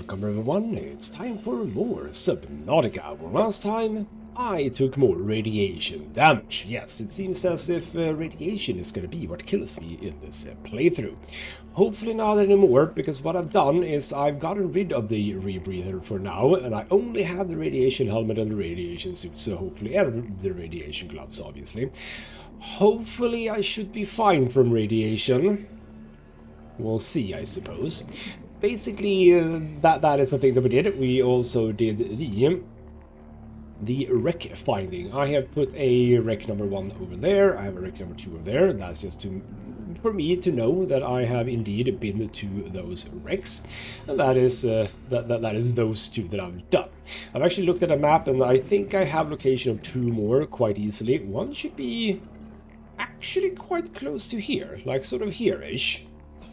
Welcome everyone, it's time for more Subnautica. Last time I took more radiation damage. Yes, it seems as if radiation is gonna be what kills me in this playthrough. Hopefully not anymore, because what I've done is I've gotten rid of the rebreather for now, and I only have the radiation helmet and the radiation suit, so hopefully, and the radiation gloves obviously. Hopefully I should be fine from radiation. We'll see, I suppose. Basically, that is the thing that we did. We also did the wreck finding. I have put a wreck number 1 over there. I have a wreck number 2 over there. That's just for me to know that I have indeed been to those wrecks, and that is that is those 2 that I've done. I've actually looked at a map, and I think I have location of 2 more quite easily. One should be actually quite close to here, like sort of here-ish.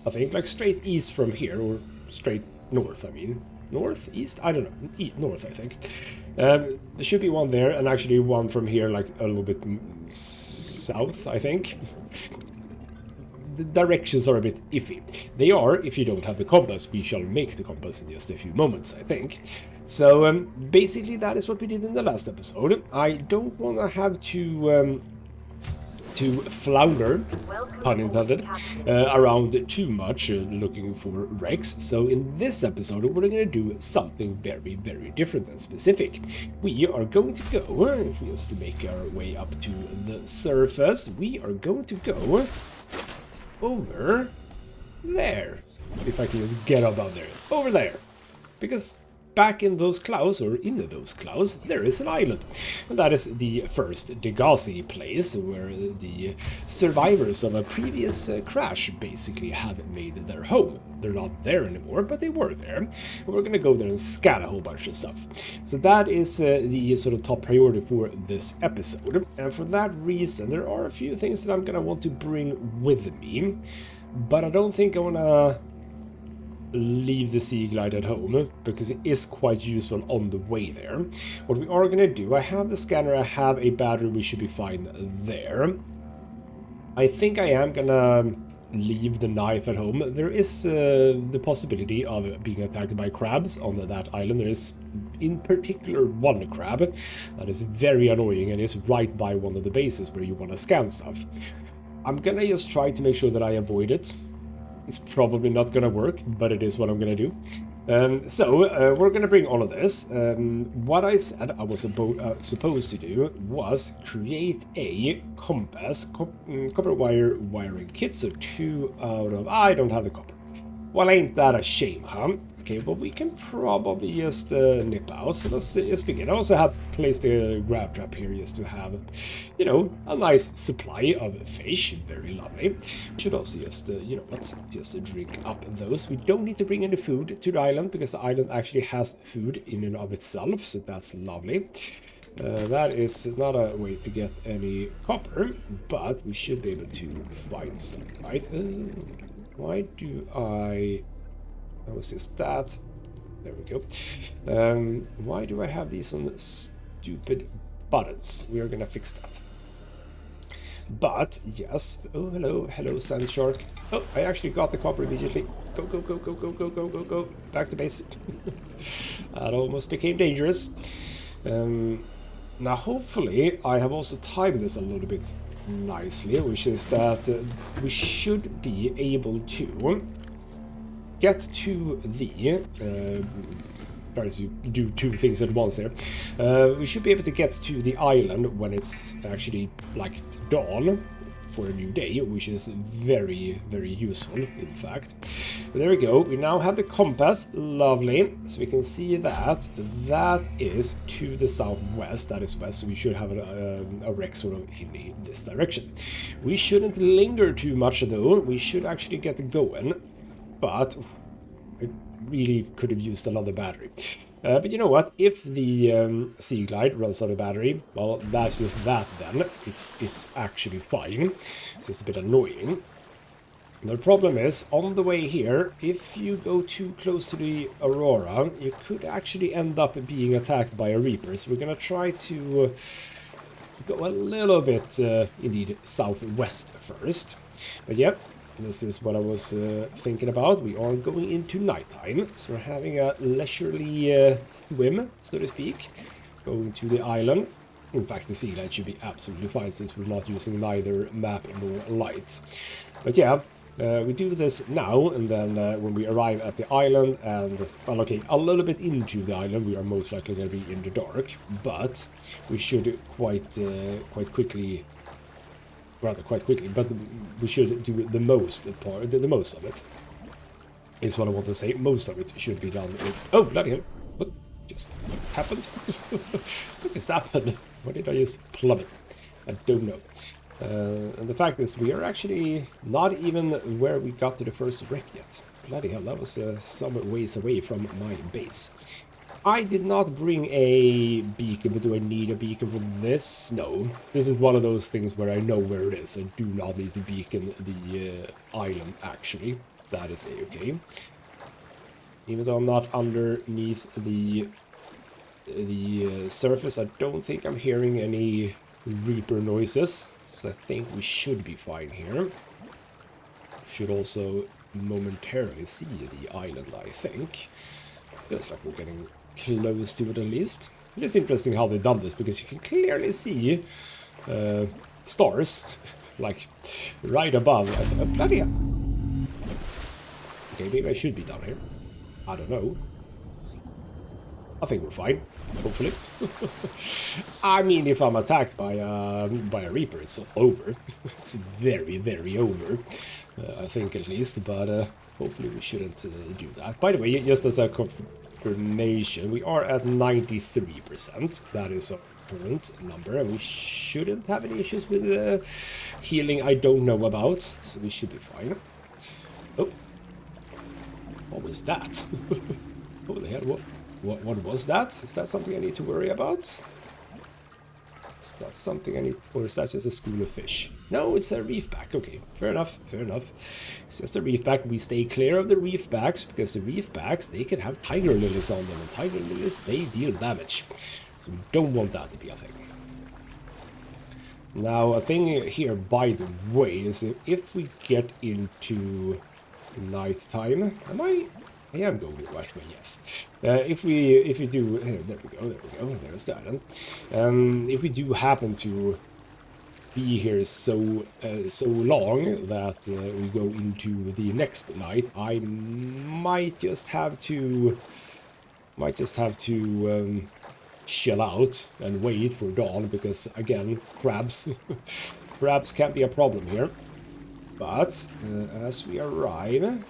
I think, like straight east from here, or straight north, I mean. North? East? I don't know. North, I think. There should be one there, and actually one from here, like a little bit south, I think. The directions are a bit iffy. They are, if you don't have the compass. We shall make the compass in just a few moments, I think. So, basically that is what we did in the last episode. I don't want to have to flounder, pun intended, around too much looking for wrecks. So in this episode we're going to do something very, very different and specific. We are going to go, just to make our way up to the surface, we are going to go over there. If I can just get above there. Over there. Because back in those clouds, or in those clouds, there is an island. And that is the first Degassi place, where the survivors of a previous crash basically have made their home. They're not there anymore, but they were there. And we're gonna go there and scan a whole bunch of stuff. So that is the sort of top priority for this episode. And for that reason, there are a few things that I'm gonna want to bring with me. But I don't think I wanna leave the sea glide at home, because it is quite useful on the way there. What we are gonna do, I have the scanner, I have a battery, we should be fine there. I think I am gonna leave the knife at home. There is the possibility of being attacked by crabs on that island. There is in particular one crab that is very annoying and is right by one of the bases where you want to scan stuff. I'm gonna just try to make sure that I avoid it. It's probably not gonna work, but it is what I'm gonna do. So we're gonna bring all of this. What I said I was supposed to do was create a compass, copper wire wiring kit. So 2 out of... I don't have the copper. Well, ain't that a shame, huh? Okay, but we can probably just nip out. So let's begin. I also have placed a grab trap here just to have, you know, a nice supply of fish. Very lovely. Should also just, you know what, just drink up those. We don't need to bring any food to the island, because the island actually has food in and of itself. So that's lovely. That is not a way to get any copper, but we should be able to find some, right? Why do I... That was just that. There we go. Why do I have these on stupid buttons? We are gonna fix that. But, yes. Oh, hello, sand shark. Oh, I actually got the copper immediately. Go, go, go, go, go, go, go, go, go. Back to base. That almost became dangerous. Now, hopefully, I have also timed this a little bit nicely, which is that we should be able to get to the... try to do 2 things at once here. We should be able to get to the island when it's actually like dawn for a new day, which is very, very useful, in fact. But there we go. We now have the compass. Lovely. So we can see that that is to the southwest. That is west. So we should have a wreck sort of in this direction. We shouldn't linger too much, though. We should actually get going. But I really could have used another battery. But you know what? If the Sea Glide runs out of battery, well, that's just that then. It's actually fine. It's just a bit annoying. The problem is, on the way here, if you go too close to the Aurora, you could actually end up being attacked by a Reaper. So we're gonna try to go a little bit, indeed, southwest first. But yeah, This is what I was thinking about. We are going into nighttime, so we're having a leisurely swim, so to speak, going to the island. In fact, the sea light should be absolutely fine since we're not using neither map nor lights. But yeah, we do this now, and then when we arrive at the island and, well, okay, a little bit into the island, we are most likely going to be in the dark, but we should quite quickly, but we should do the most of it, is what I want to say. Most of it should be done with, oh, bloody hell, what just happened? What just happened? Why did I just plummet? I don't know. And the fact is, we are actually not even where we got to the first wreck yet. Bloody hell, that was some ways away from my base. I did not bring a beacon, but do I need a beacon for this? No. This is one of those things where I know where it is. I do not need to beacon the island, actually. That is a-okay. Even though I'm not underneath the surface, I don't think I'm hearing any Reaper noises, so I think we should be fine here. Should also momentarily see the island, I think. Feels like we're getting close to it at least. It is interesting how they've done this, because you can clearly see stars, like, right above. Bloody hell. Okay, maybe I should be down here. I don't know. I think we're fine, hopefully. I mean, if I'm attacked by a Reaper, it's over. It's very, very over, I think at least, but hopefully we shouldn't do that. By the way, just as a confirmation, we are at 93%. That is our current number, and we shouldn't have any issues with healing I don't know about, so we should be fine. Oh, what was that? What the hell? What was that? Is that something I need to worry about? Is that something I need, or is that just a school of fish? No, it's a reefback. Okay, fair enough, fair enough. It's just a reefback. We stay clear of the reefbacks, because the reefbacks, they can have tiger lilies on them, and tiger lilies, they deal damage. So we don't want that to be a thing. Now, a thing here, by the way, is if we get into nighttime, I am going the right way, yes. If we do, there we go, there's the island. If we do happen to be here so long that we go into the next night, I might just have to chill out and wait for dawn, because again, crabs can't be a problem here. But as we arrive,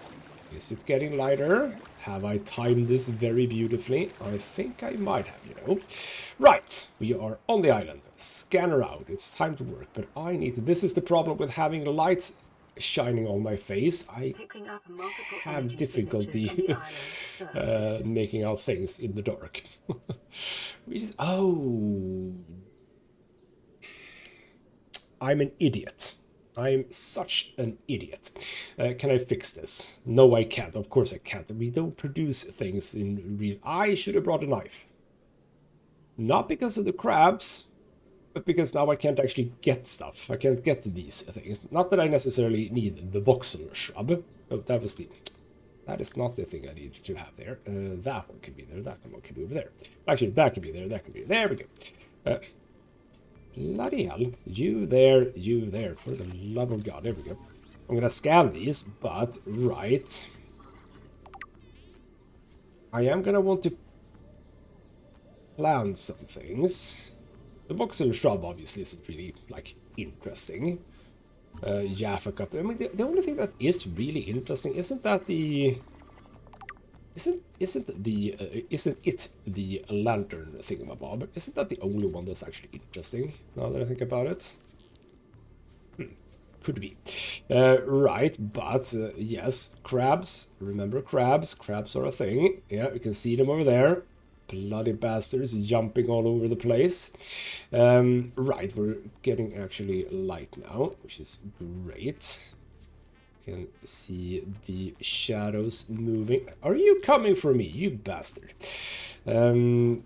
is it getting lighter? Have I timed this very beautifully? I think I might have, you know. Right, we are on the island. Scanner out. It's time to work, but I need to... This is the problem with having the lights shining on my face. I have difficulty making out things in the dark. Which is... Oh... I'm an idiot. I'm such an idiot. Can I fix this? No, I can't. Of course I can't. We don't produce things in real... I should have brought a knife. Not because of the crabs, but because now I can't actually get stuff. I can't get these things. Not that I necessarily need the voxel shrub. Oh, that was the... That is not the thing I need to have there. That one can be there. That one can be over there. Actually, that can be there. That can be there. There we go. Bloody hell. You there. For the love of God. There we go. I'm gonna scan these, but right. I am gonna want to plan some things. The voxel shrub obviously isn't really, like, interesting. Jaffa cup. I mean, the only thing that is really interesting isn't that the... Isn't it the lantern thingamabob? Isn't that the only one that's actually interesting, now that I think about it? Could be. Right, but yes, crabs. Remember crabs. Crabs are a thing. Yeah, you can see them over there. Bloody bastards jumping all over the place. Right, we're getting actually light now, which is great. Can see the shadows moving. Are you coming for me, you bastard? Do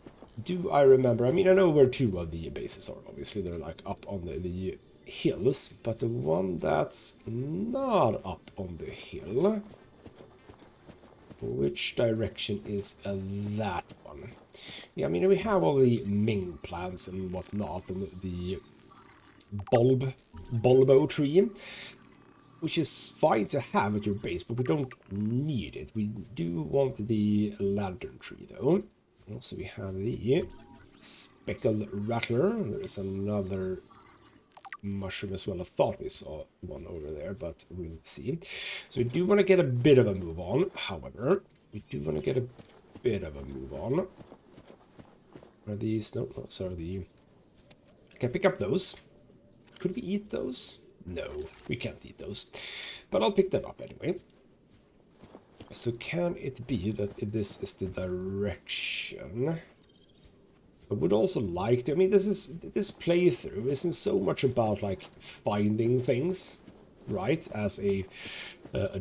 I remember? I mean, I know where two of the bases are. Obviously, they're like up on the hills, but the one that's not up on the hill. Which direction is that one? Yeah, I mean, we have all the Ming plants and whatnot, and the bulbo tree, which is fine to have at your base, but we don't need it. We do want the lantern tree, though. Also, we have the speckled rattler. There's another mushroom as well. I thought we saw one over there, but we'll see. So we do want to get a bit of a move on. However, we do want to get a bit of a move on. Are these? No, sorry. I can pick up those. Could we eat those? No, we can't eat those. But I'll pick them up anyway. So can it be that this is the direction? I would also like to, I mean, this playthrough isn't so much about like finding things, right, as a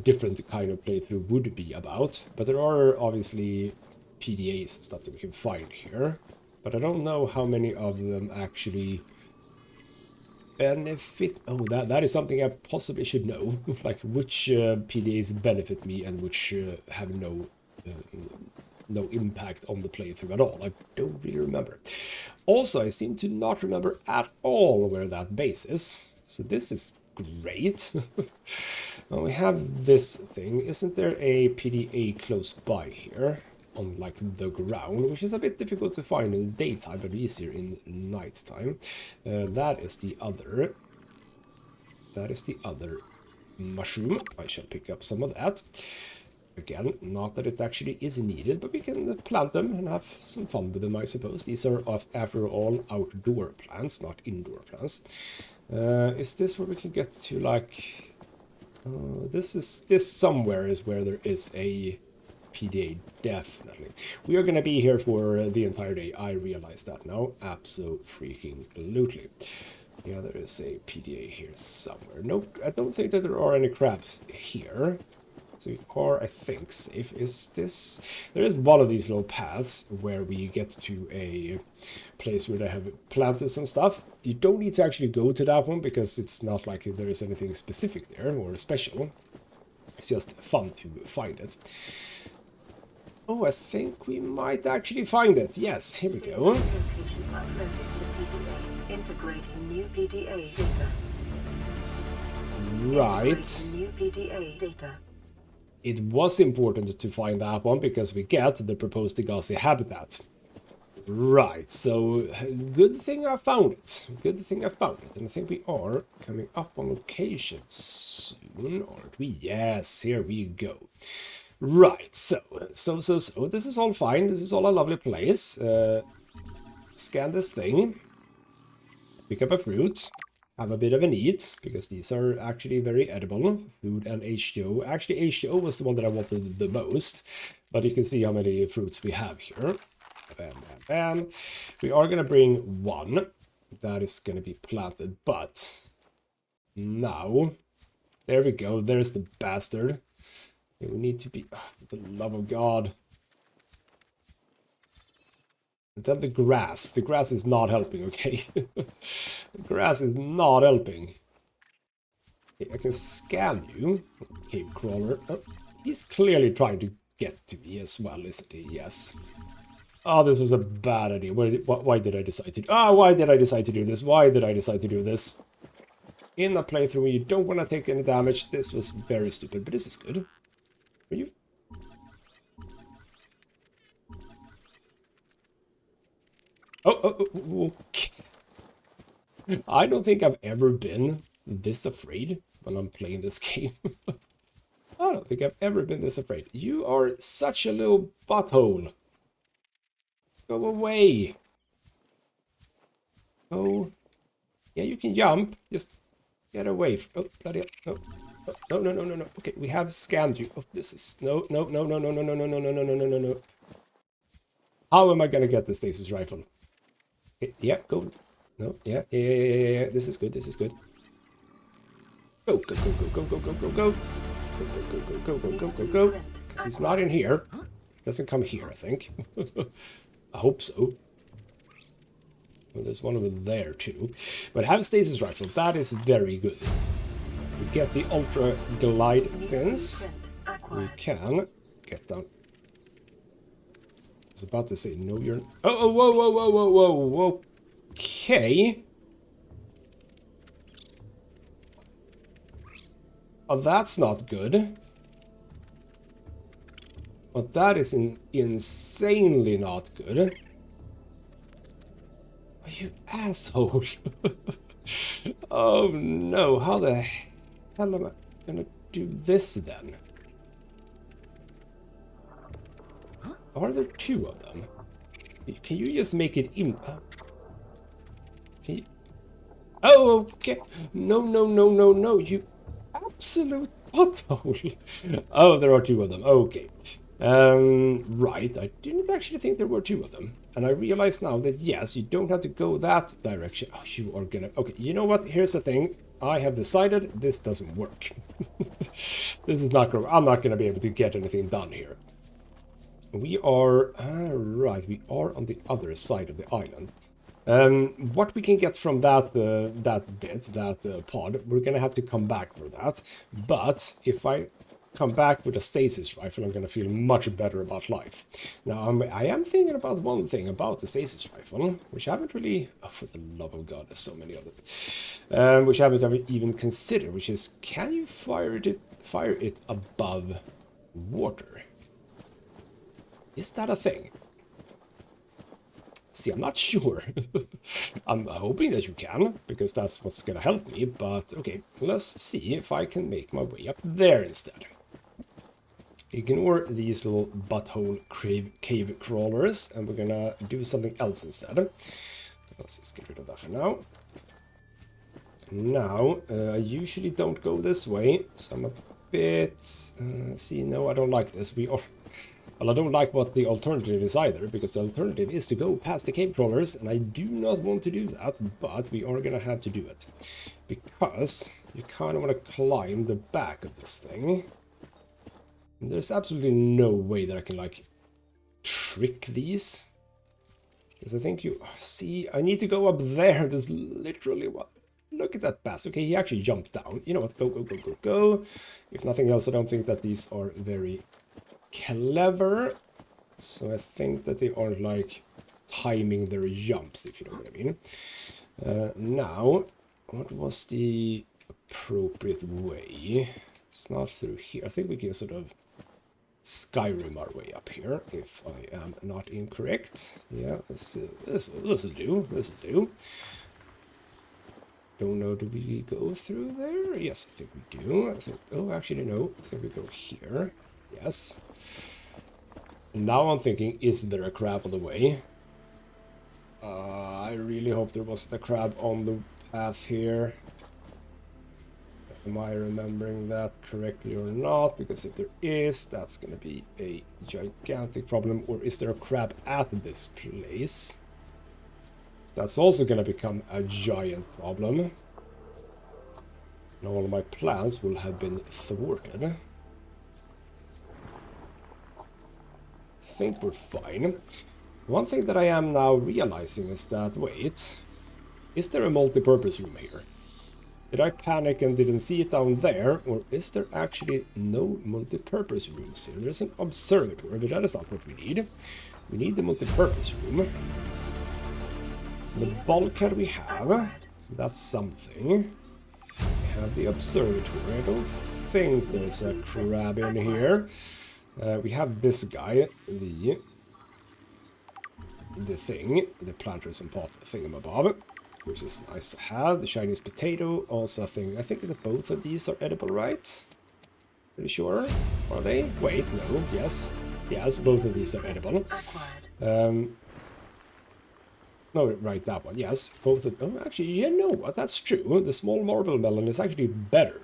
different kind of playthrough would be about, but there are obviously PDAs and stuff that we can find here, but I don't know how many of them actually benefit. Oh, that is something I possibly should know, like which PDAs benefit me and which have no impact on the playthrough at all. I don't really remember. Also, I seem to not remember at all where that base is. So this is great. Well, we have this thing. Isn't there a PDA close by here? On like the ground, which is a bit difficult to find in the daytime, but easier in nighttime. That is the other mushroom. I shall pick up some of that. Again, not that it actually is needed, but we can plant them and have some fun with them, I suppose. These are, after all, outdoor plants, not indoor plants. Is this where we can get to, like... this somewhere is where there is a PDA, definitely. We are going to be here for the entire day, I realize that now. Abso-freaking-lutely. Yeah, there is a PDA here somewhere. Nope, I don't think that there are any crabs here. So we are, I think, safe. Is this... There is one of these little paths where we get to a place where they have planted some stuff. You don't need to actually go to that one because it's not like there is anything specific there or special. It's just fun to find it. Oh, I think we might actually find it. Yes, here we go. Integrating new PDA data. Right. New PDA data. It was important to find that one because we get the proposed Degassi habitat. Right, so good thing I found it. Good thing I found it. And I think we are coming up on location soon, aren't we? Yes, here we go. Right, so this is all fine. This is all a lovely place. Scan this thing. Pick up a fruit. Have a bit of an eat, because these are actually very edible. Food and H2O. Actually, H2O was the one that I wanted the most. But you can see how many fruits we have here. Bam, bam, bam. We are going to bring one. That is going to be planted. But now, there we go. There's the bastard. We need to be... Oh, for the love of God. And then the grass. The grass is not helping, okay? The grass is not helping. Okay, I can scan you. Cave crawler. Oh, he's clearly trying to get to me as well, isn't he? Yes. Oh, this was a bad idea. Why did I decide to... why did I decide to do this? Why did I decide to do this? In a playthrough where you don't want to take any damage, this was very stupid, but this is good. Are you... Oh, okay. I don't think I've ever been this afraid when I'm playing this game. I don't think I've ever been this afraid. You are such a little butthole. Go away. Oh. Yeah, you can jump. Just get away. Oh, bloody hell. Oh. No. Okay, we have scanned you. Oh, this is... No. How am I gonna get the stasis rifle? Okay, yeah, go. No, yeah. This is good, Go. Go. Because he's not in here. He doesn't come here, I think. I hope so. Well, there's one over there too. But have stasis rifle, that is very good. We get the ultra glide fins. We can get down. I was about to say no, you're. Oh, whoa, whoa, whoa, whoa, whoa. Okay. Oh, that's not good. But that is insanely not good. Oh, you asshole. Oh no, how the hell am I gonna do this then? Are there two of them? Can you just make it in? Can you? Oh, okay. No, no, no, no, no. You absolute butthole. Oh, there are two of them. Okay. Right. I didn't actually think there were two of them. And I realize now that, yes, you don't have to go that direction. Oh, you are gonna... Okay, you know what? Here's the thing. I have decided this doesn't work. This is not... I'm not gonna be able to get anything done here. We are... right, we are on the other side of the island. What we can get from that pod, we're gonna have to come back for that. But if I come back with a stasis rifle, I'm gonna feel much better about life. Now, I am thinking about one thing about the stasis rifle, which I haven't really... Oh, for the love of God, there's so many of them. Which I haven't ever even considered, which is, can you fire it above water? Is that a thing? See, I'm not sure. I'm hoping that you can, because that's what's gonna help me, but okay, let's see if I can make my way up there instead. Ignore these little butthole cave crawlers, and we're gonna do something else instead. Let's just get rid of that for now. Now, I usually don't go this way, so I'm a bit... see, no, I don't like this. Well, I don't like what the alternative is either, because the alternative is to go past the cave crawlers, and I do not want to do that, but we are gonna have to do it. Because you kind of want to climb the back of this thing. And there's absolutely no way that I can, like, trick these. Because I think you... See, I need to go up there. There's literally what... Look at that bastard. Okay, he actually jumped down. You know what? Go, go, go, go, go. If nothing else, I don't think that these are very... clever, so I think that they aren't like timing their jumps, if you know what I mean. Now, what was the appropriate way? It's not through here. I think we can sort of Skyrim our way up here, if I am not incorrect. Yeah, this'll do. This'll do. Don't know, do we go through there? Yes, I think we do. I think. Oh, actually, no. I think we go here. Yes. Now I'm thinking, is there a crab on the way? I really hope there wasn't a crab on the path here. Am I remembering that correctly or not? Because if there is, that's going to be a gigantic problem. Or is there a crab at this place? That's also going to become a giant problem. And all of my plans will have been thwarted. I think we're fine. One thing that I am now realizing is that, wait, is there a multi-purpose room here? Did I panic and didn't see it down there, or is there actually no multi-purpose rooms here? There's an observatory, but that is not what we need. We need the multi-purpose room. The bulkhead we have, so that's something. We have the observatory. I don't think there's a crab in here. We have this guy, the planters and pot thingamabob, which is nice to have. The Chinese potato, also a thing. I think that both of these are edible, right? Pretty sure. Are they? Wait, no. Yes. Yes, both of these are edible. No, right, that one. Yes, both of them. Oh, actually, you know what? That's true. The small marble melon is actually better,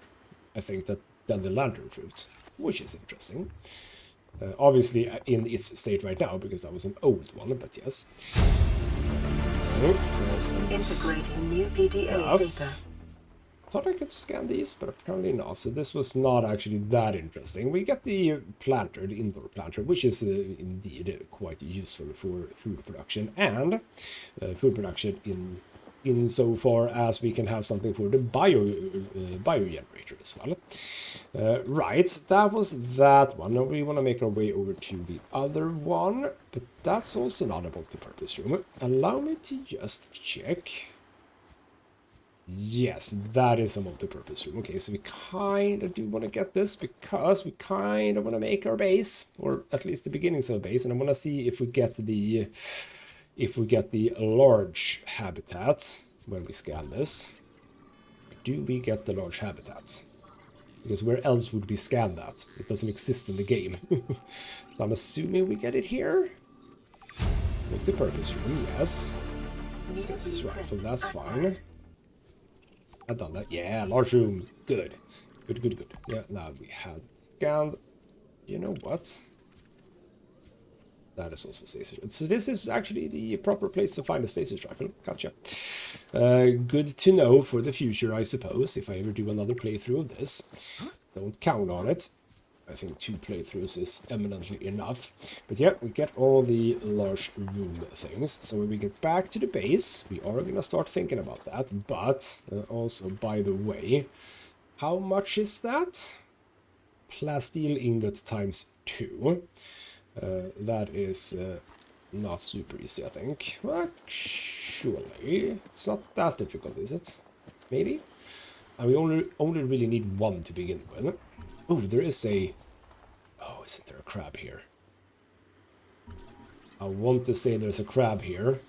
I think, than the lantern fruit, which is interesting. Obviously in its state right now, because that was an old one, but yes. Integrating new PDA data. Thought I could scan these, but apparently not. So this was not actually that interesting. We get the planter, the indoor planter, which is indeed quite useful for food production and food production in so far as we can have something for the bio generator as well. Right, that was that one. Now we want to make our way over to the other one, but that's also not a multi-purpose room. Allow me to just check. Yes, that is a multi-purpose room. Okay, so we kind of do want to get this because we kind of want to make our base, or at least the beginnings of a base, and I want to see if we get the large habitat when we scan this. Do we get the large habitat? Because where else would we scan that? It doesn't exist in the game. So I'm assuming we get it here. Multi-purpose room, yes. Stasis rifle, that's fine. I've done that. Yeah, large room. Good. Good, good, good. Yeah, now we had scanned. You know what? That is also stasis. So this is actually the proper place to find a stasis rifle. Gotcha. Good to know for the future, I suppose, if I ever do another playthrough of this. Don't count on it. I think 2 playthroughs is eminently enough. But yeah, we get all the large room things. So when we get back to the base, we are going to start thinking about that. But also, by the way, how much is that? Plasteel ingot times 2. That is not super easy, I think. Well, actually, it's not that difficult, is it? Maybe? And we only really need 1 to begin with. Oh, there is a... Oh, isn't there a crab here? I want to say there's a crab here.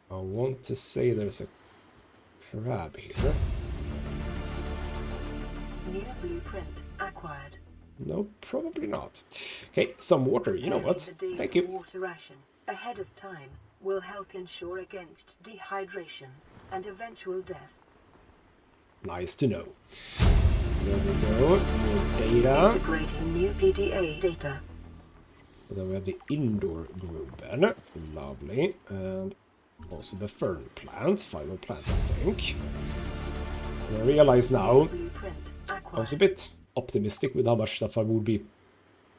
I want to say there's a crab here. New blueprint acquired. No, probably not. Okay, some water. You know what? Thank you. Water ration ahead of time will help ensure against dehydration and eventual death. Nice to know. There we go. More data. Integrating new PDA data. So then we have the indoor group then. Lovely. And also the fern plant. Final plant, I think. And I realize now I was a bit optimistic with how much stuff I would be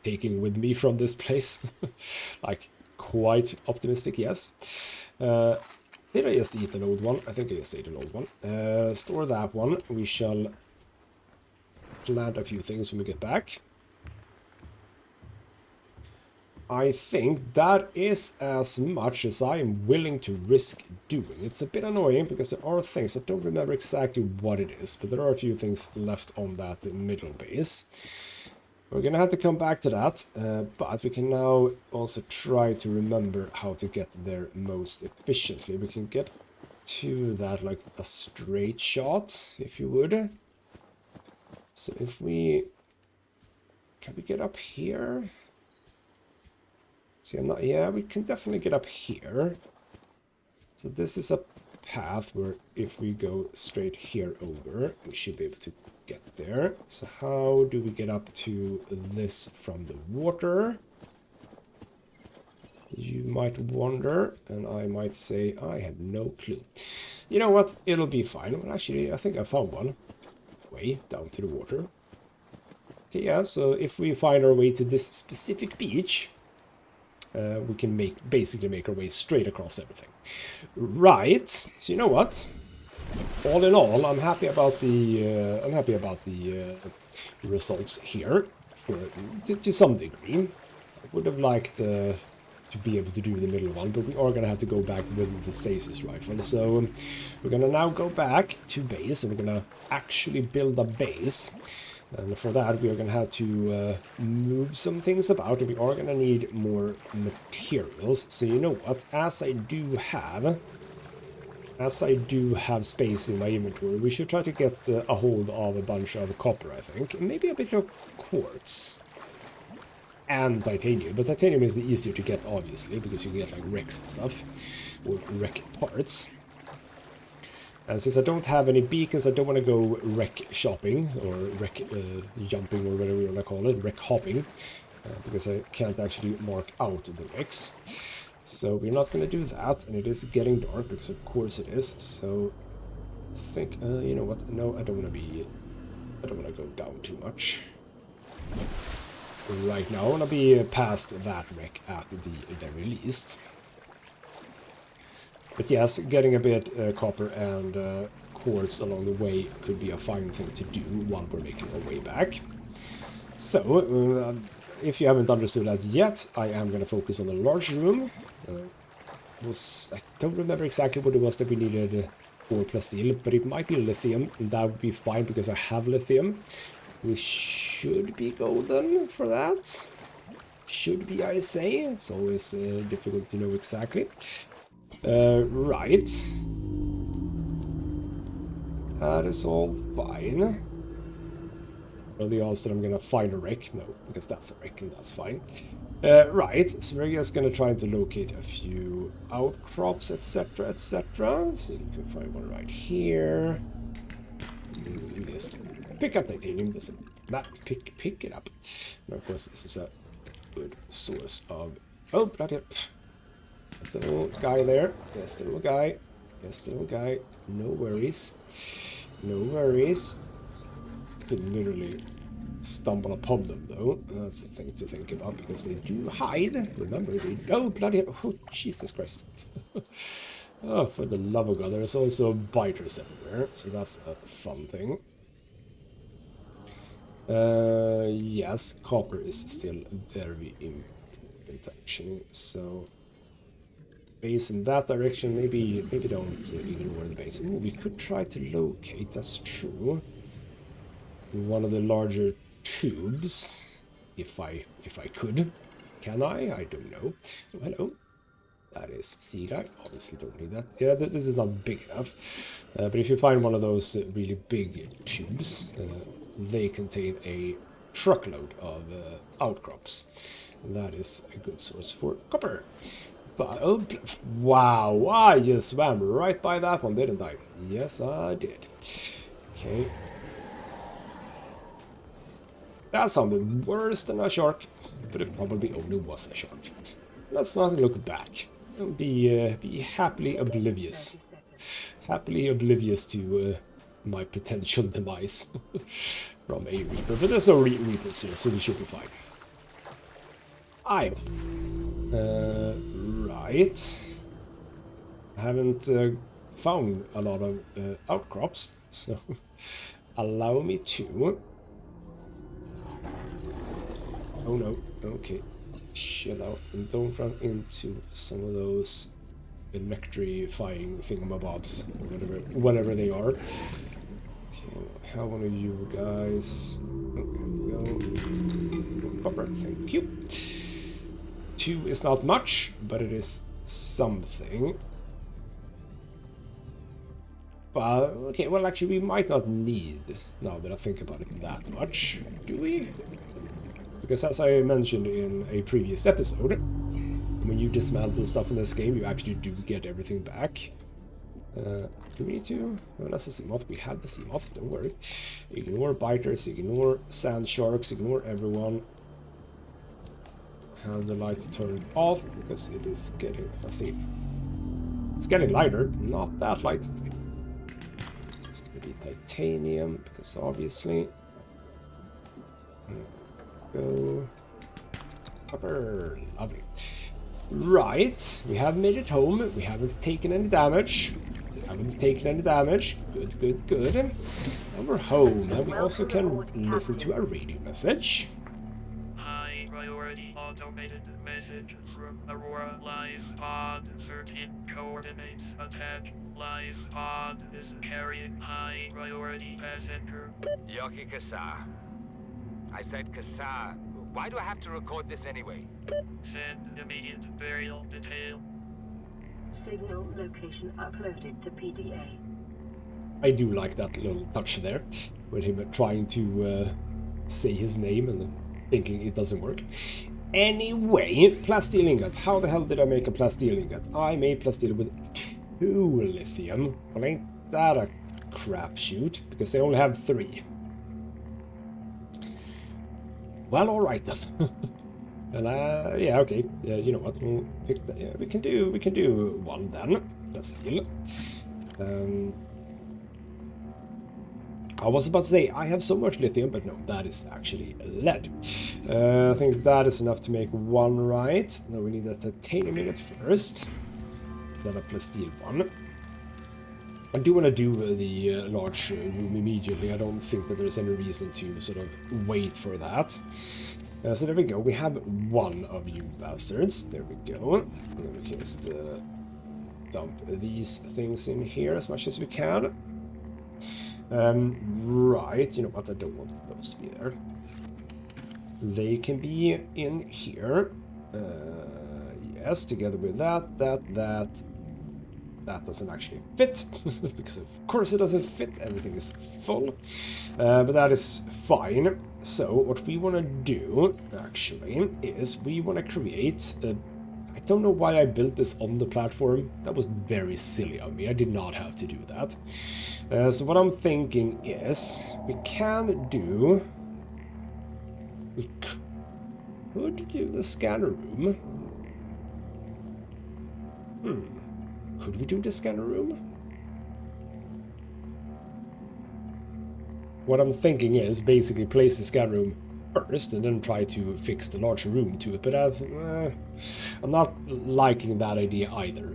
taking with me from this place. Like, quite optimistic, yes. Did I just eat an old one? I think I just ate an old one. Store that one. We shall plant a few things when we get back. I think that is as much as I am willing to risk doing. It's a bit annoying because there are things, I don't remember exactly what it is, but there are a few things left on that middle base. We're gonna have to come back to that, but we can now also try to remember how to get there most efficiently. We can get to that like a straight shot, if you would. So if we... Can we get up here? See, I'm not... Yeah, we can definitely get up here. So this is a path where if we go straight here over, we should be able to get there. So how do we get up to this from the water? You might wonder, and I might say I have no clue. You know what? It'll be fine. Well, actually, I think I found one way down to the water. Okay, yeah, so if we find our way to this specific beach, we can basically make our way straight across everything. Right. So you know what? All in all, I'm happy about the results here, to some degree. I would have liked to be able to do the middle one, but we are gonna have to go back with the stasis rifle. So we're gonna now go back to base, and we're gonna actually build a base. And for that, we are going to have to move some things about, and we are going to need more materials. So you know what? As I do have space in my inventory, we should try to get a hold of a bunch of copper, I think. And maybe a bit of quartz. And titanium. But titanium is easier to get, obviously, because you get like wrecks and stuff. Or wreck parts. And since I don't have any beacons, I don't want to go wreck shopping, or wreck jumping, or whatever you want to call it, wreck hopping, because I can't actually mark out the wrecks. So we're not going to do that, and it is getting dark, because of course it is. So I think, you know what, no, I don't want to go down too much. Right now I want to be past that wreck at the very least. But yes, getting a bit copper and quartz along the way could be a fine thing to do while we're making our way back. So, if you haven't understood that yet, I am going to focus on the large room. I don't remember exactly what it was that we needed for plasteel, but it might be lithium, and that would be fine because I have lithium. We should be golden for that. Should be, I say. It's always difficult to know exactly. Right. That is all fine. Are the odds that I'm gonna find a wreck? No, because that's a wreck and that's fine. Right, so we're just gonna try to locate a few outcrops, etc, etc. So you can find one right here. This. Pick up titanium, listen. Pick it up. And of course this is a good source of... Oh, bloody hell. There's the little guy there. There's the little guy. There's the little guy. No worries. No worries. Could literally stumble upon them, though. That's the thing to think about, because they do hide. Remember, they... Oh, bloody hell. Oh, Jesus Christ. Oh, for the love of God. There's also biters everywhere, so that's a fun thing. Yes, copper is still very important, actually. So, base in that direction. Maybe don't ignore the base. Ooh, we could try to locate. That's true. One of the larger tubes, if I could. Can I? I don't know. Oh, hello. That is sea light. Obviously don't need that. Yeah, this is not big enough. But if you find one of those really big tubes, they contain a truckload of outcrops. And that is a good source for copper. But, oh, wow, I just swam right by that one, didn't I? Yes, I did. Okay. That sounded worse than a shark, but it probably only was a shark. Let's not look back. Be happily oblivious. Happily oblivious to my potential demise from a Reaper. But there's no Reapers here, so we should be fine. Right. I haven't found a lot of outcrops, so allow me to... Oh no, okay. Chill out and don't run into some of those electrifying thingamabobs, or whatever they are. Okay, how one of you guys... Oh, here we go. Copper, thank you. 2 is not much, but it is something. But, okay, well actually we might not need, now that I think about it, that much, do we? Because as I mentioned in a previous episode, when you dismantle stuff in this game, you actually do get everything back. Do we need to? Oh, that's the sea moth. We had the sea moth, don't worry. Ignore biters, ignore sand sharks, ignore everyone. Have the light turned off, because it is getting... Let's see. It's getting lighter, not that light. It's going to be titanium, because obviously... Go. Copper. Lovely. Right. We have made it home. We haven't taken any damage. Good, good, good. And we're home. And we also can listen to a radio message. High priority automated message from Aurora Live Pod 13 coordinates attack. Live Pod is carrying high priority passenger. Yoki Kasa. I said Kasa. Why do I have to record this anyway? Send immediate burial detail. Signal location uploaded to PDA. I do like that little touch there, with him trying to say his name and thinking it doesn't work. Anyway, plasteel ingot. How the hell did I make a plasteel ingot? I made plasteel with 2 lithium. Well, ain't that a crapshoot? Because they only have 3. Well, alright then. And yeah, okay. You know what? We'll pick the, yeah, we can do one then. That's still. I was about to say I have so much lithium, but no, that is actually lead. I think that is enough to make one, right? No, we need a titanium ingot first. Then a plasteel one. I do want to do the large room immediately. I don't think that there's any reason to sort of wait for that. So there we go. We have one of you bastards. There we go. And then we can just dump these things in here as much as we can. Right. You know what? I don't want those to be there. They can be in here. Yes, together with that. That doesn't actually fit, because of course it doesn't fit, everything is full, but that is fine. So what we want to do, actually, is we want to create, I don't know why I built this on the platform, that was very silly of me, I did not have to do that. So what I'm thinking is, we could do the scanner room. Could we do the scanner room? What I'm thinking is basically place the scanner room first and then try to fix the larger room to it, but I'm not liking that idea either,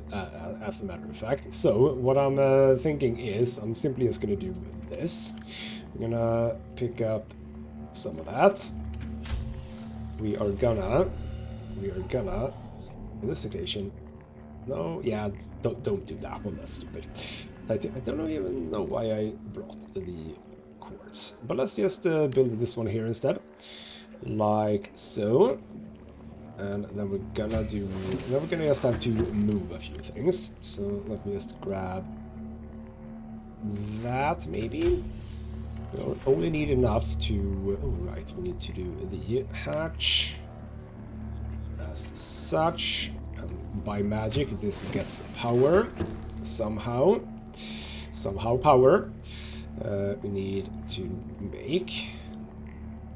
as a matter of fact. So what I'm thinking is I'm simply just going to do this. I'm going to pick up some of that. We are gonna, on this occasion, no, yeah, don't do that one, that's stupid. I don't even know why I brought the quartz, but let's just build this one here instead, like so. And then we're gonna just have to move a few things. So let me just grab that, maybe. We'll only need enough to, oh right, we need to do the hatch as such. By magic, this gets power somehow power. We need to make.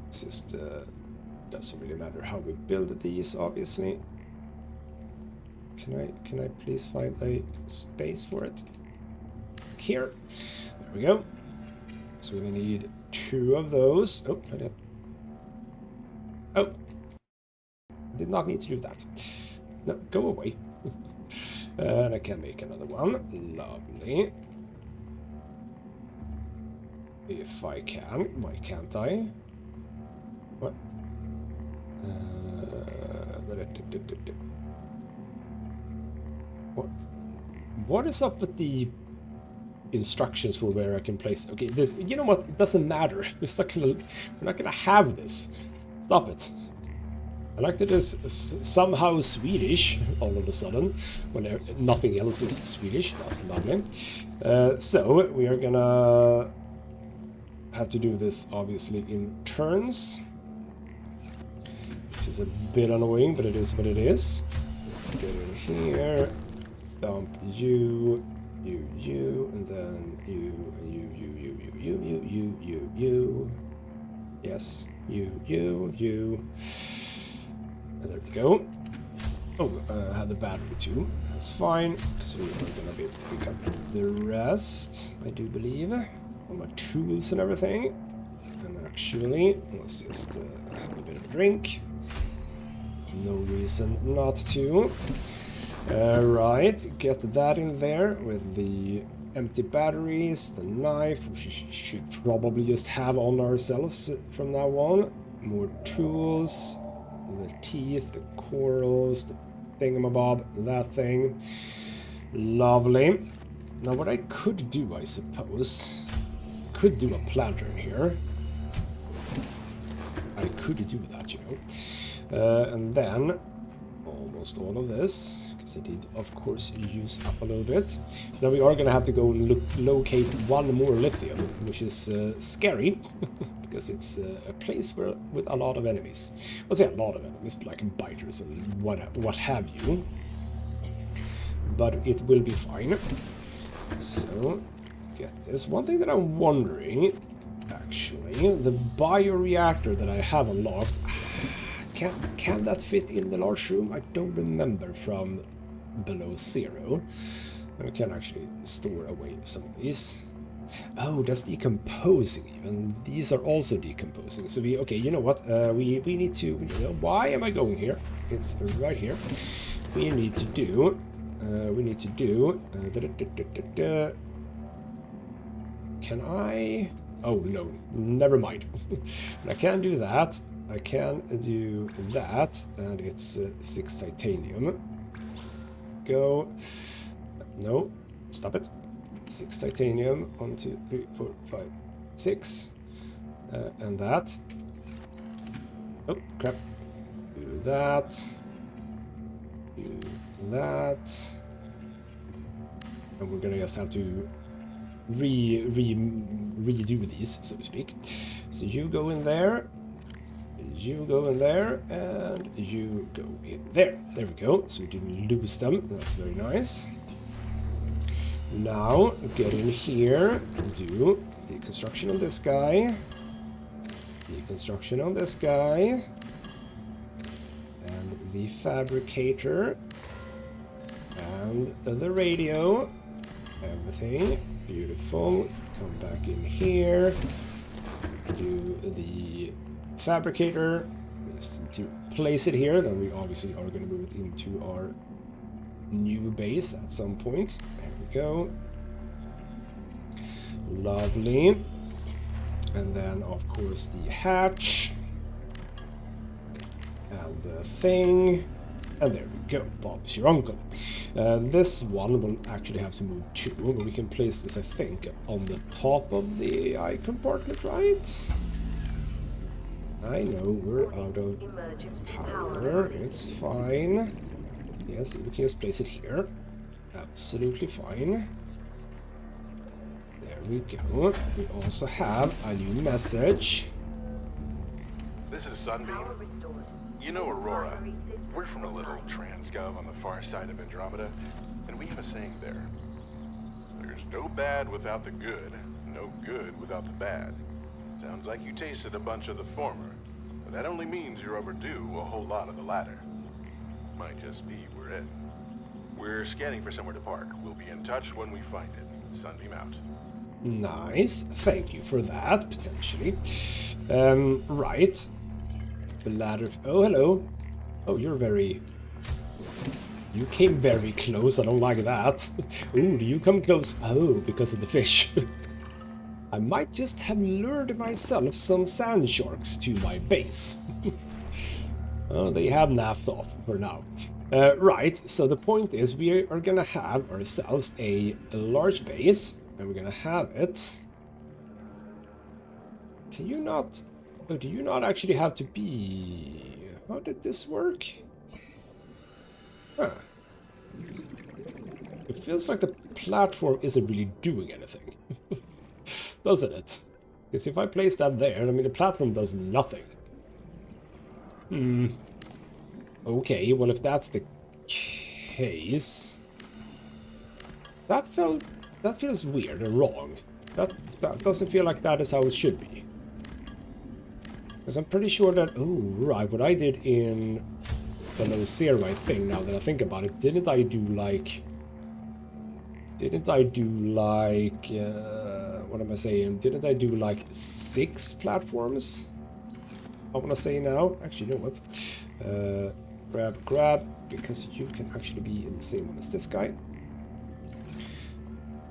It's just doesn't really matter how we build these, obviously. Can I please find a space for it? Here. There we go. So we need 2 of those. Oh, I did. Oh, did not need to do that. No, go away. And I can make another one. Lovely. If I can. Why can't I? What? What is up with the instructions for where I can place? Okay, this. You know what? It doesn't matter. We're not gonna have this. Stop it. I like that it's somehow Swedish all of a sudden, when nothing else is Swedish. That's lovely. So we are gonna have to do this obviously in turns, which is a bit annoying, but it is what it is. Get in here, dump you, and then you. Yes, you. There we go. Oh, I have the battery too. That's fine, because we are going to be able to pick up the rest, I do believe. All my tools and everything. And actually, let's just have a bit of a drink. No reason not to. Right, get that in there with the empty batteries, the knife, which we should probably just have on ourselves from now on. More tools. The teeth, the corals, the thingamabob, that thing. Lovely. Now what I could do, I suppose, could do a planter in here. I could do that, you know. And then almost all of this, because I did, of course, use up a little bit. Now we are going to have to go and locate one more lithium, which is scary. Because it's a place with a lot of enemies. I'll say a lot of enemies, but like biters and what have you. But it will be fine. So, get this. One thing that I'm wondering, actually, the bioreactor that I have unlocked, Can that fit in the large room? I don't remember from below 0. We can actually store away some of these. Oh, that's decomposing even. These are also decomposing. So we, okay, you know what? We need to, why am I going here? It's right here. We need to do, can I? Oh no, never mind. I can do that. I can do that, and it's 6 titanium. Go. No, stop it. 6 titanium. 1, 2, 3, 4, 5, 6. And that. Oh, crap. Do that. Do that. And we're gonna just have to redo these, so to speak. So you go in there. You go in there, and you go in there. There we go. So we didn't lose them. That's very nice. Now, get in here, do the construction on this guy, the construction on this guy, and the fabricator, and the radio, everything, beautiful. Come back in here, do the fabricator, just to place it here, then we obviously are going to move it into our new base at some point. There we go. Lovely. And then of course the hatch and the thing, and there we go. Bob's your uncle. This one will actually have to move too, but we can place this, I think, on the top of the eye compartment, right? I know we're out of power. It's fine. Yes, we can just place it here. Absolutely fine. There we go. We also have a new message. This is Sunbeam. You know Aurora. We're from a little transgov on the far side of Andromeda, and we have a saying there. There's no bad without the good, no good without the bad. Sounds like you tasted a bunch of the former, but that only means you're overdue a whole lot of the latter. Might just be we're it. We're scanning for somewhere to park. We'll be in touch when we find it. Sunbeam out. Nice. Thank you for that, potentially. Right. The ladder. Oh, hello. Oh, you're very... You came very close. I don't like that. Ooh, do you come close? Oh, because of the fish. I might just have lured myself some sand sharks to my base. Oh, they have napped off for now. Right, so the point is we are gonna have ourselves a large base, and we're gonna have it... Can you not... Oh, do you not actually have to be... How did this work? Huh. It feels like the platform isn't really doing anything. Doesn't it? Because if I place that there, I mean, the platform does nothing. Okay, well, if that's the case... That feels weird and wrong. That doesn't feel like that is how it should be. Because I'm pretty sure that... Oh, right, what I did in below 0, I think, now that I think about it, didn't I do like... what am I saying? Didn't I do like 6 platforms? I want to say now. Actually, you know what? Grab, because you can actually be in the same one as this guy.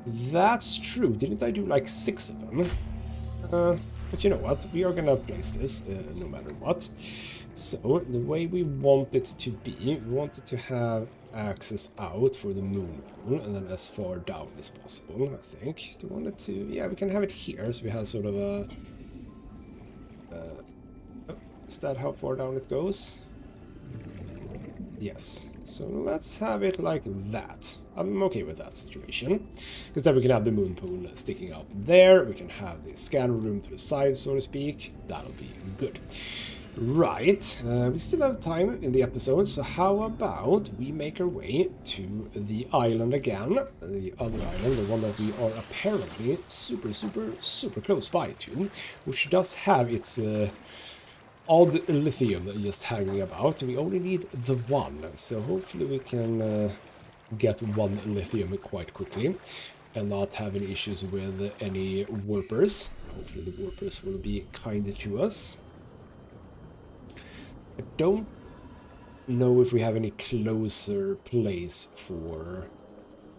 That's true. Didn't I do like 6 of them? But you know what? We are gonna place this no matter what. So the way we want it to be, we want it to have access out for the moon pool, and then as far down as possible, I think. Do you want it to... Yeah, we can have it here, so we have sort of a... is that how far down it goes? Yes. So let's have it like that. I'm okay with that situation. Because then we can have the moon pool sticking out there. We can have the scanner room to the side, so to speak. That'll be good. Right, we still have time in the episode, so how about we make our way to the island again, the other island, the one that we are apparently super close by to, which does have its odd lithium just hanging about. We only need the one, so hopefully we can get one lithium quite quickly and not have any issues with any warpers. Hopefully the warpers will be kind to us. I don't know if we have any closer place for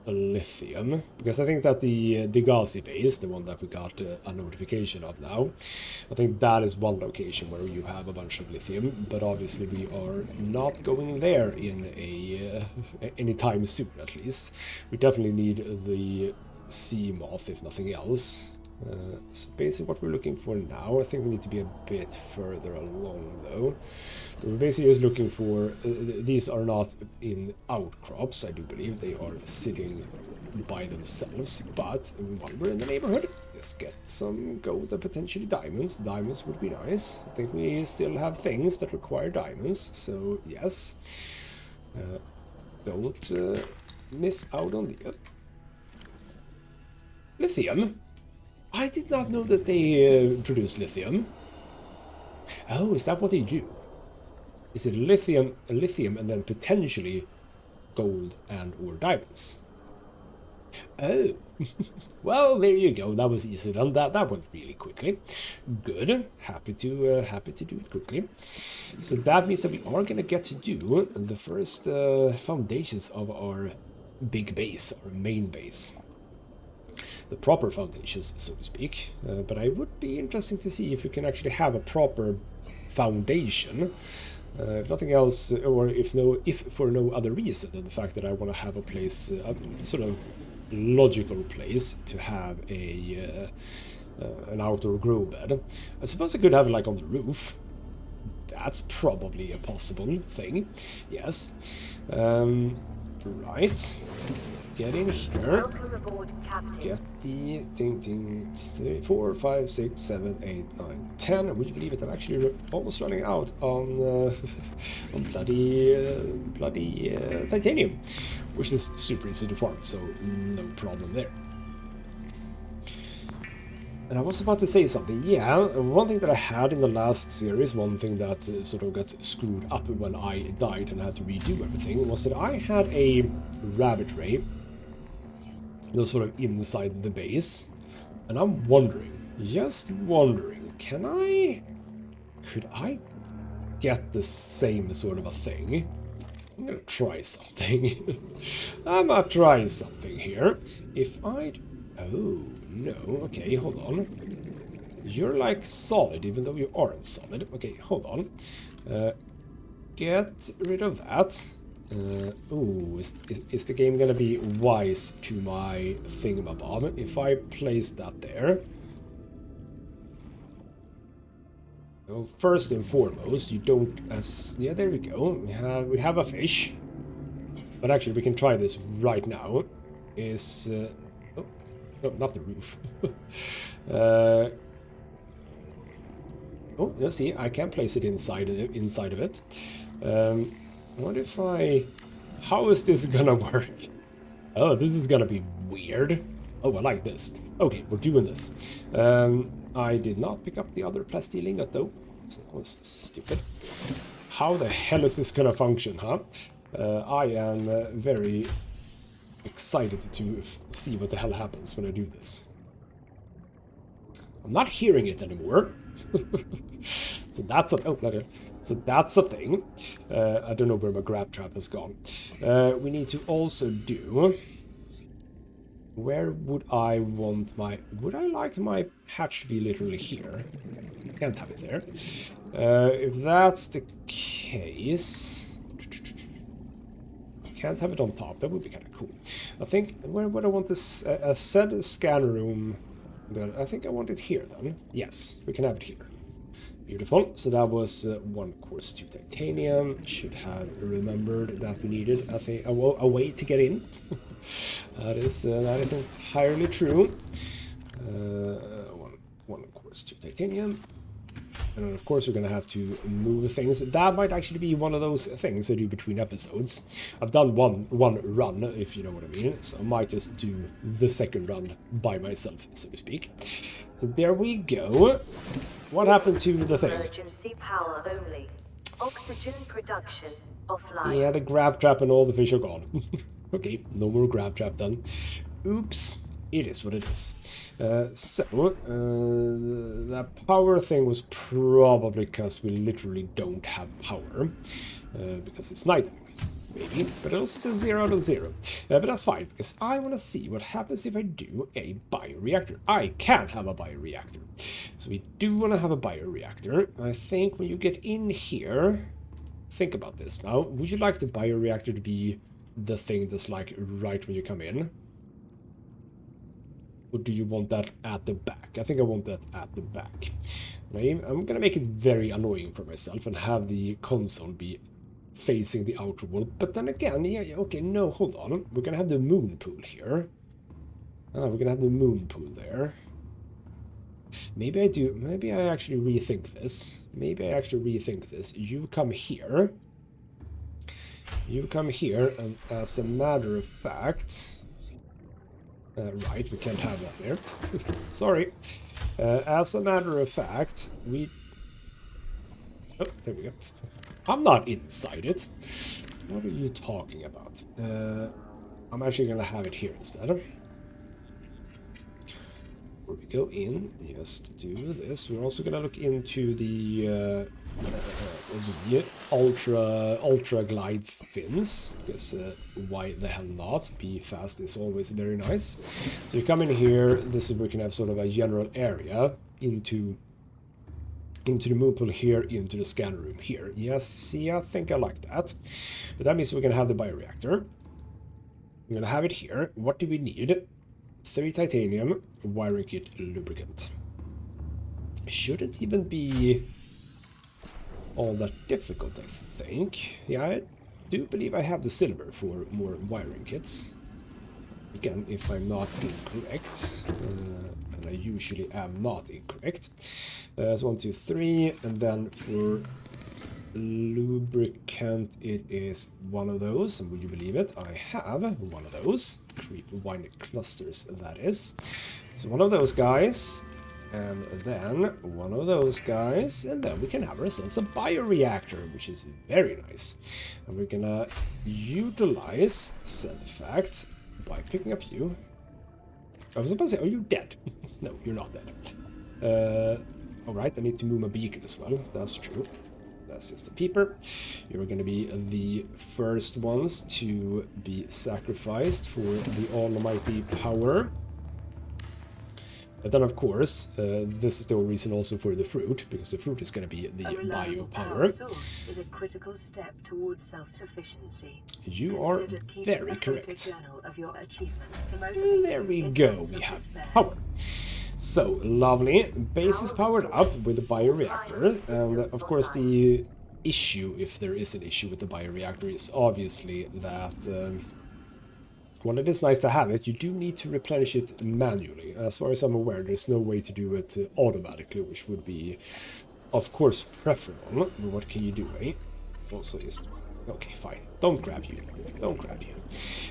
a lithium, because I think that the Degazi base, the one that we got a notification of now, I think that is one location where you have a bunch of lithium, but obviously we are not going there in a anytime soon, at least. We definitely need the sea moth, if nothing else. So basically what we're looking for now, I think we need to be a bit further along though. We're basically just looking for, these are not in outcrops, I do believe, they are sitting by themselves, but while we're in the neighborhood, let's get some gold and potentially diamonds. Diamonds would be nice. I think we still have things that require diamonds, so yes. Don't miss out on the lithium. I did not know that they produce lithium. Oh, is that what they do? Is it lithium, and then potentially gold and or diamonds? Oh, well, there you go. That was easy done. That went really quickly. Good. Happy to do it quickly. So that means that we are gonna get to do the first foundations of our big base, our main base. The proper foundations, so to speak. But I would be interesting to see if we can actually have a proper foundation. If nothing else, or if for no other reason than the fact that I want to have a place, a sort of logical place to have a an outdoor grow bed. I suppose I could have it like on the roof. That's probably a possible thing. Yes. Right. Get in here. Get the ding 3, 4, 5, 6, 7, 8, 9, 10. Would you believe it? I'm actually almost running out on on bloody titanium, which is super easy to farm, so no problem there. And I was about to say something. Yeah, one thing that I had in the last series, one thing that sort of got screwed up when I died and had to redo everything, was that I had a rabbit ray. Those sort of inside the base, and I'm wondering, just wondering, could I get the same sort of a thing? I'm gonna try something. I'm gonna try something here. If I'd, oh no, okay, hold on. You're like solid, even though you aren't solid. Okay, hold on. Get rid of that. Ooh, is the game gonna be wise to my thingamabob if I place that there? Well, first and foremost, you don't. Yeah, there we go. We have a fish, but actually we can try this right now. Is oh no, not the roof. Oh, you see, I can place it inside of it. What if I... How is this gonna work? Oh, this is gonna be weird. Oh, I like this. Okay, we're doing this. I did not pick up the other plastic ingot though. So that was stupid. How the hell is this gonna function, huh? I am very excited to see what the hell happens when I do this. I'm not hearing it anymore. So that's a so that's a thing. I don't know where my grab trap has gone. We need to also do. Where would I want my? Would I like my hatch to be literally here? Can't have it there. If that's the case, can't have it on top. That would be kind of cool. I think where would I want this? A said scan room. I think I want it here then. Yes, we can have it here. Beautiful. So that was 1 course 2 titanium. Should have remembered that we needed a way to get in. that is entirely true. 1 course 2 titanium. And then of course we're going to have to move things. That might actually be one of those things I do between episodes. I've done one run, if you know what I mean. So I might just do the second run by myself, so to speak. So there we go. What happened to the thing? Emergency power only. Oxygen production offline. Yeah, the grab trap and all the fish are gone. Okay, no more grab trap done. Oops. It is what it is. That power thing was probably because we literally don't have power. Because it's night, maybe. But it also says 0 out of 0. But that's fine, because I want to see what happens if I do a bioreactor. I can have a bioreactor. So we do want to have a bioreactor. I think when you get in here... Think about this now. Would you like the bioreactor to be the thing that's like right when you come in? Or do you want that at the back? I think I want that at the back. I'm gonna make it very annoying for myself and have the console be facing the outer wall. But then again, yeah, okay, no, hold on. We're gonna have the moon pool here. We're gonna have the moon pool there. Maybe I actually rethink this. You come here. And as a matter of fact... right, we can't have that there. Sorry. As a matter of fact, we... Oh, there we go. I'm not inside it. What are you talking about? I'm actually going to have it here instead. Where we go in, just do this. We're also going to look into the ultra glide fins, because why the hell not? Be fast is always very nice. So you come in here. This is where we can have sort of a general area into the moon pool here, into the scanner room here. Yes, see, I think I like that. But that means we're going to have the bioreactor. We're going to have it here. What do we need? 3 titanium, wiring kit, lubricant. Shouldn't even be all that difficult, I think. Yeah, I do believe I have the silver for more wiring kits. Again, if I'm not incorrect. And I usually am not incorrect. So 1, 2, 3, and then for lubricant it is one of those, and would you believe it, I have one of those creep wine clusters, that is. So one of those guys, and then one of those guys, and then we can have ourselves a bioreactor, which is very nice. And we're gonna utilize said fact by picking up you. I was about to say, are you dead? No, you're not dead. Alright, I need to move my beacon as well, that's true. That's just a peeper. You're going to be the first ones to be sacrificed for the almighty power. But then, of course, this is the reason also for the fruit, because the fruit is going to be the bio power. Is a critical step towards self-sufficiency. You are very correct. Of your achievements to motivate there we go, we have power. So, lovely. Base is powered up with the bioreactor, and of course the issue, if there is an issue with the bioreactor, is obviously that, while it is nice to have it, you do need to replenish it manually. As far as I'm aware, there's no way to do it automatically, which would be, of course, preferable. But what can you do, eh? Also is... Okay, fine. Don't grab you. Don't grab you.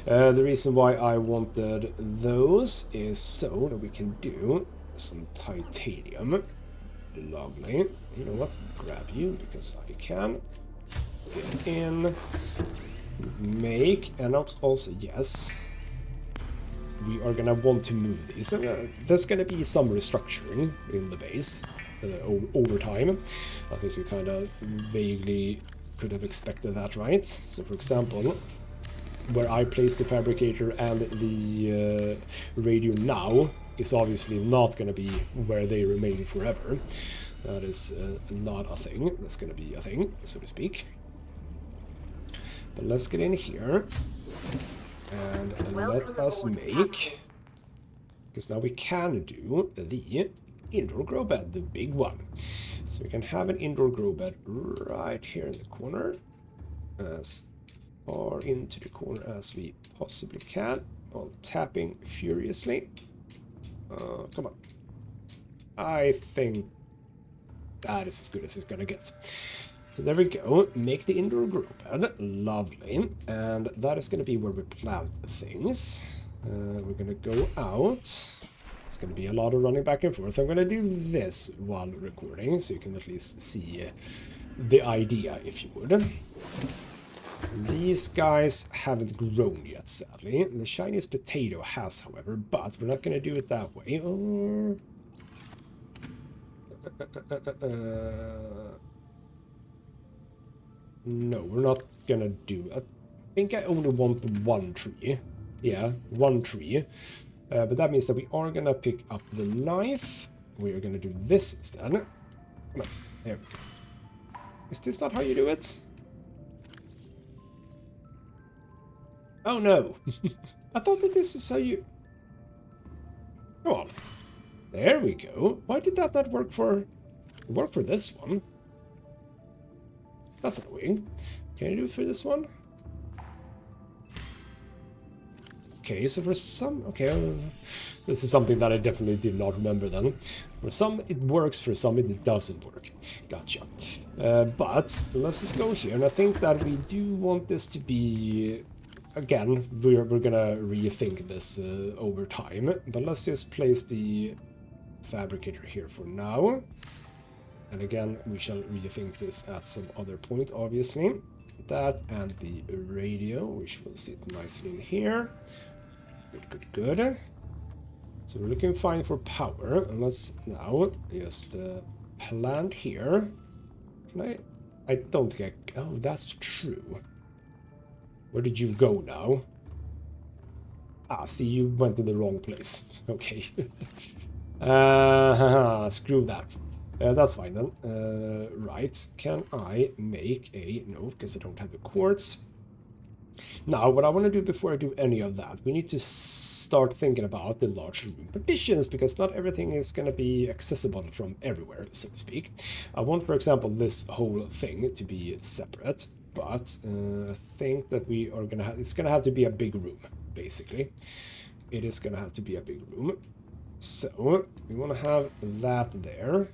The reason why I wanted those is so that we can do some titanium. Lovely. You know what? Grab you, because I can. Get in. Make. And also, yes. We are going to want to move these. There's going to be some restructuring in the base over time. I think you kind of vaguely could have expected that, right? So, for example, where I place the fabricator and the radio now is obviously not going to be where they remain forever. That is not a thing. That's going to be a thing, so to speak. But let's get in here and let us make, because now we can do the indoor grow bed, the big one. So we can have an indoor grow bed right here in the corner, as far into the corner as we possibly can, while tapping furiously. Come on. I think That is as good as it's gonna get. So there we go. Make the indoor grow bed. Lovely. And that is gonna be where we plant things. We're gonna go out. It's gonna be a lot of running back and forth. I'm gonna do this while recording, so you can at least see the idea, if you would. These guys haven't grown yet, sadly. The shiniest potato has, however, but we're not gonna do it that way. No, we're not gonna do it. I think I only want one tree. Yeah, one tree. But that means that we are gonna pick up the knife. We are gonna do this instead. Come on, there we go. Is this not how you do it? Oh no! I thought that this is how you... Come on. There we go. Why did that not work for this one? That's annoying. Can I do it for this one? Okay, so for some... Okay, this is something that I definitely did not remember then. For some it works, for some it doesn't work. Gotcha. But let's just go here, and I think that we do want this to be... Again, we're gonna rethink this over time, but let's just place the fabricator here for now. And again, we shall rethink this at some other point, obviously. That and the radio, which will sit nicely in here. Good, good, good. So we're looking fine for power. And let's now just plant here. Can I don't think I... Oh, that's true. Where did you go now? Ah, see, you went to the wrong place. Okay. Screw that. That's fine then. Right, can I make a... No, because I don't have the quartz. Now, what I want to do before I do any of that, we need to start thinking about the large room partitions, because not everything is going to be accessible from everywhere, so to speak. I want, for example, this whole thing to be separate, but I think that we are going to have... It's going to have to be a big room, basically. It is going to have to be a big room. So, we want to have that there.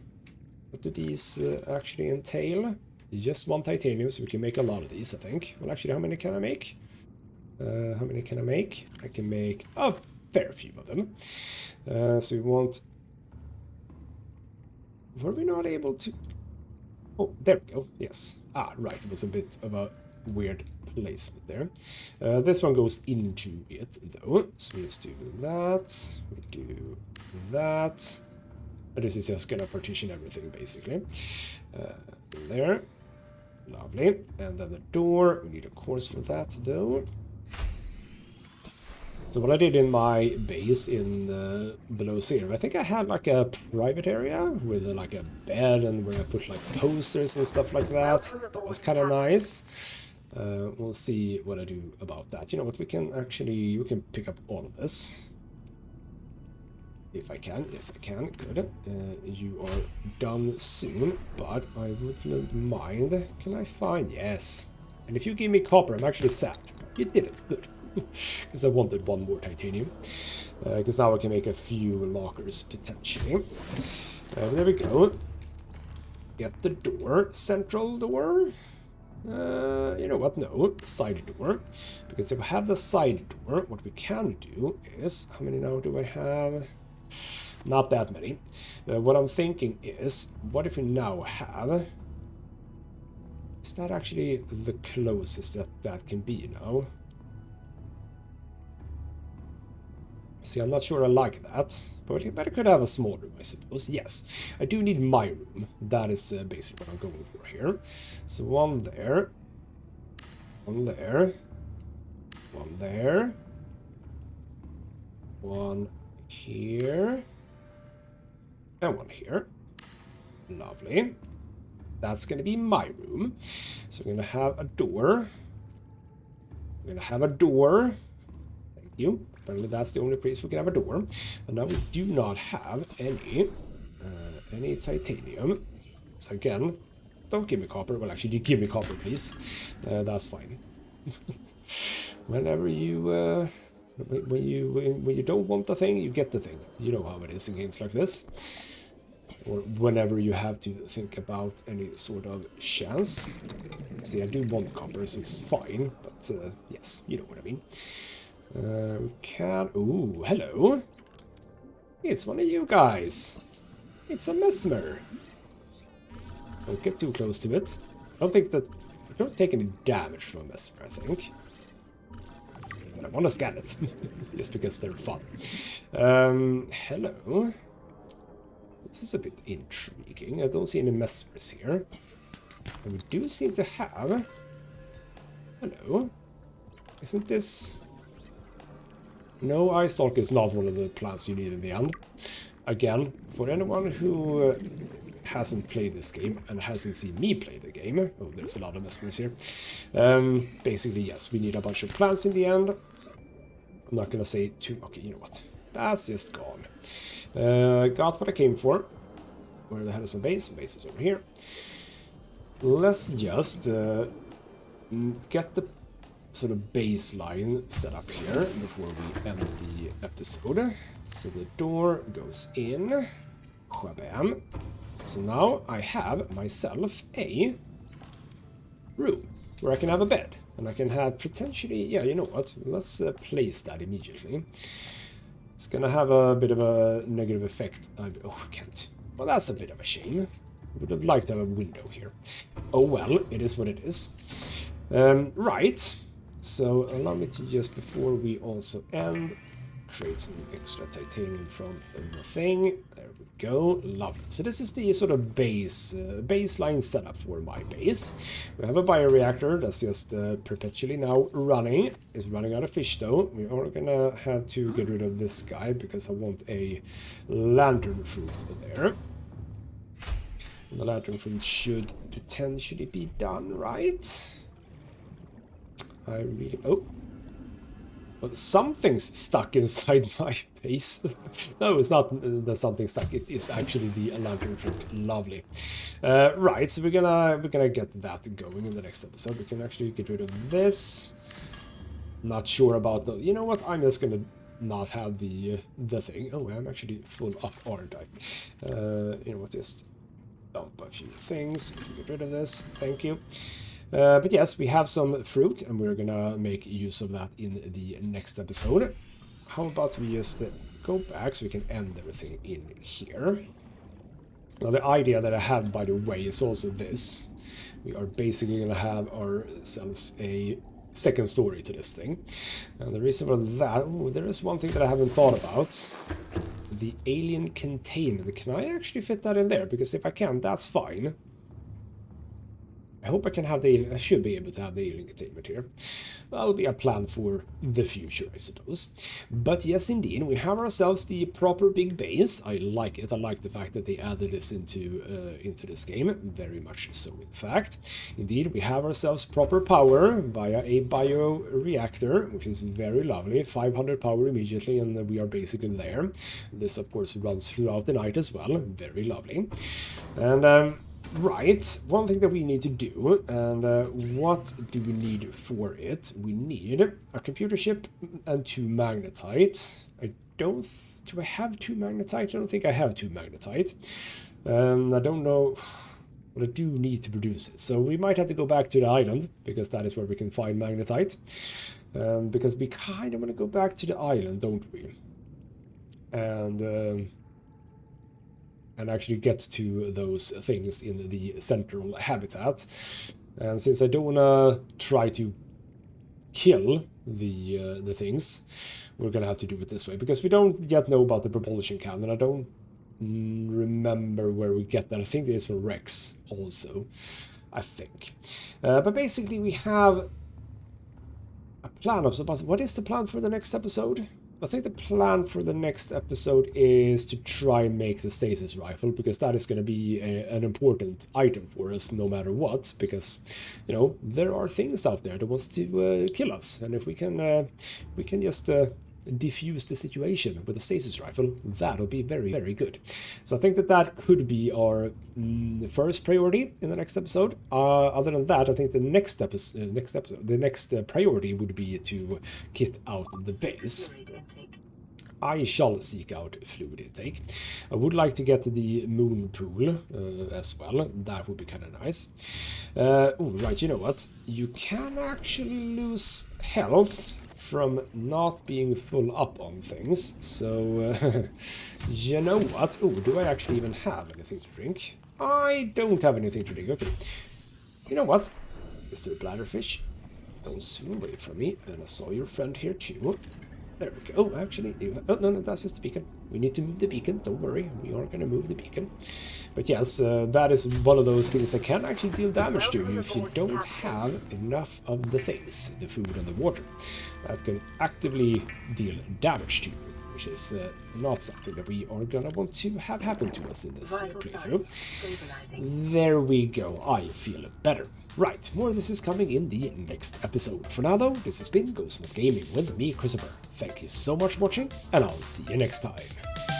What do these actually entail? Just one titanium, so we can make a lot of these, I think. Well, actually, how many can I make? How many can I make? I can make a fair few of them. So we want... Were we not able to... Oh, there we go. Yes. Ah, right. It was a bit of a weird placement there. This one goes into it, though. So we just do that. We do that. And this is just gonna partition everything, basically. There. Lovely. And then the door. We need a course for that, though. So what I did in my base in below zero, I think I had like a private area with like a bed and where I put like posters and stuff like that. That was kind of nice. We'll see what I do about that. You know what, we can pick up all of this. If I can. Yes, I can. Good. You are done soon, but I wouldn't mind. Can I find? Yes. And if you give me copper, I'm actually sad. You did it. Good. Because I wanted one more titanium. Because now I can make a few lockers, potentially. There we go. Get the door. Central door? You know what? No. Side door. Because if I have the side door, what we can do is... How many now do I have? Not that many. What I'm thinking is, what if we now have... Is that actually the closest that can be now? See, I'm not sure I like that, but I could have a small room, I suppose. Yes, I do need my room. That is basically what I'm going for here. So one there, one there, one there, one here, and one here. Lovely. That's going to be my room. So we're going to have a door. We're going to have a door. Thank you. Apparently that's the only place we can have a door. And now we do not have any titanium. So again, don't give me copper. Well, actually, you give me copper, please. That's fine. Whenever you... when you don't want the thing, you get the thing. You know how it is in games like this. or whenever you have to think about any sort of chance. See, I do want copper, so it's fine, but yes, you know what I mean. We can... Ooh, hello. It's one of you guys. It's a mesmer. Don't get too close to it. I don't think that... I don't take any damage from a mesmer, I think. But I want to scan it. Just because they're fun. Hello. This is a bit intriguing. I don't see any mesmers here. And we do seem to have... Hello. Isn't this... No, Ice Stalk is not one of the plants you need in the end. Again, for anyone who hasn't played this game and hasn't seen me play the game... Oh, there's a lot of mesmers here. Basically, yes, we need a bunch of plants in the end. I'm not gonna say too... Okay, you know what? That's just gone. Got what I came for. Where the hell is my base? My base is over here. Let's just get the sort of baseline set up here before we end the episode. So the door goes in. Whabam. So now I have myself a room where I can have a bed. And I can have potentially... Yeah, you know what? Let's place that immediately. It's gonna have a bit of a negative effect. Oh, I can't. Well, that's a bit of a shame. Would have liked to have a window here. Oh well, it is what it is. Right. So allow me to just, before we also end, create some extra titanium from the thing. There we go. Lovely. So this is the sort of baseline setup for my base. We have a bioreactor that's just perpetually now running. It's running out of fish though. We are gonna have to get rid of this guy because I want a lantern fruit there. The lantern fruit should potentially be done, right? I really... Oh! Well, something's stuck inside my base. No, it's not there's something stuck. It is actually the lantern fruit. Lovely. Right, so we're gonna get that going in the next episode. We can actually get rid of this. Not sure about the... You know what? I'm just gonna not have the thing. Oh, I'm actually full up, aren't I? You know what? Just dump a few things. We can get rid of this. Thank you. But yes, we have some fruit, and we're gonna make use of that in the next episode. How about we just go back so we can end everything in here. Now, the idea that I have, by the way, is also this. We are basically gonna have ourselves a second story to this thing. And the reason for that... Oh, there is one thing that I haven't thought about. The alien containment. Can I actually fit that in there? Because if I can, that's fine. I hope I can have the... I should be able to have the alien containment here. That'll be a plan for the future, I suppose. But yes, indeed, we have ourselves the proper big base. I like it. I like the fact that they added this into this game. Very much so, in fact. Indeed, we have ourselves proper power via a bioreactor, which is very lovely. 500 power immediately, and we are basically there. This, of course, runs throughout the night as well. Very lovely. And... Right, one thing that we need to do, and what do we need for it? We need a computer chip and 2 magnetite. Do I have 2 magnetite? I don't think I have 2 magnetite. I don't know, but I do need to produce it. So we might have to go back to the island, because that is where we can find magnetite. Because we kind of want to go back to the island, don't we? And actually get to those things in the central habitat. And since I don't want to try to kill the things, we're gonna have to do it this way, because we don't yet know about the propulsion cannon. I don't remember where we get that. I think it is for Rex also, I think. But basically we have a plan of... What is the plan for the next episode? I think the plan for the next episode is to try and make the stasis rifle, because that is going to be an important item for us no matter what, because, you know, there are things out there that wants to kill us, and if we can just defuse the situation with a stasis rifle, that'll be very, very good. So I think that could be our first priority in the next episode. Other than that, I think the next priority would be to kit out the base. I shall seek out fluid intake. I would like to get the moon pool as well. That would be kind of nice. Oh, right, you know what? You can actually lose health from not being full up on things. So, you know what? Oh, do I actually even have anything to drink? I don't have anything to drink. Okay. You know what? Mr. Bladderfish, don't swim away from me. And I saw your friend here too. There we go. Oh, actually, oh, no, that's just the beacon. We need to move the beacon. Don't worry. We are going to move the beacon. But yes, that is one of those things that can actually deal damage to you if you don't have enough of the things, the food and the water. That can actively deal damage to you, which is not something that we are going to want to have happen to us in this playthrough. There we go. I feel better. Right, more of this is coming in the next episode. For now though, this has been ghostmutgaming with me, Christopher. Thank you so much for watching, and I'll see you next time.